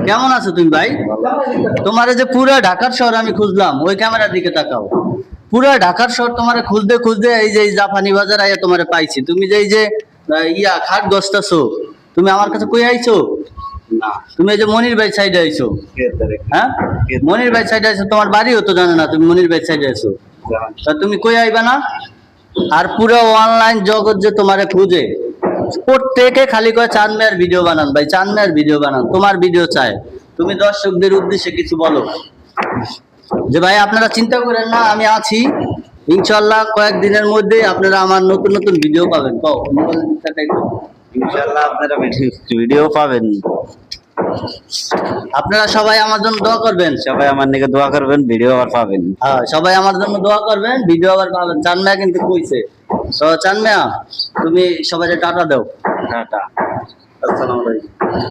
কেমন আছো তুমি ভাই? তোমার যে পুরো ঢাকার শহর আমি খুঁজলাম, ওই ক্যামেরার দিকে তাকাও। পুরো ঢাকার শহর তোমারে খুঁজতে খুঁজতে এই যে এই জাপানি বাজার আইয়া তোমারে পাইছি। তুমি যে এই যে খাট গস্তাছো, তুমি আমার কাছে কই আইছো? না, তুমি এই যে মনির ভাই সাইডে আইছো। হ্যাঁ, মনির ভাই সাইডে আইছো, তোমার বাড়িও তো জানে না তুমি মনির ভাই সাইডে আইছো। তা তুমি কই আইবা না? আর পুরো অনলাইন জগৎ যে তোমারে খুঁজে, প্রত্যেকে খালি কয় চাঁদ মেয়ের ভিডিও বানান ভাই, চাঁদ মেয়ের ভিডিও বানান, তোমার ভিডিও চায়। তুমি দর্শকদের উদ্দেশ্যে কিছু বলো যে ভাই আপনারা চিন্তা করেন না, আমি আছি ইনশাল্লাহ। কয়েকদিনের মধ্যে আপনারা আমার নতুন নতুন ভিডিও পাবেন। ইনশাআল্লাহ আপনারা ভিডিও পাবেন। আপনারা সবাই আমার জন্য দোয়া করবেন। সবাই আমার দিকে দোয়া করবেন, ভিডিও আবার পাবেন। হ্যাঁ, সবাই আমার জন্য দোয়া করবেন, ভিডিও আবার পাবেন। চাঁদ মিয়া কিন্তু কইছে। তো চাঁদ মিয়া, তুমি সবাই টাটা দাও। টাটা, আসসালামু আলাইকুম।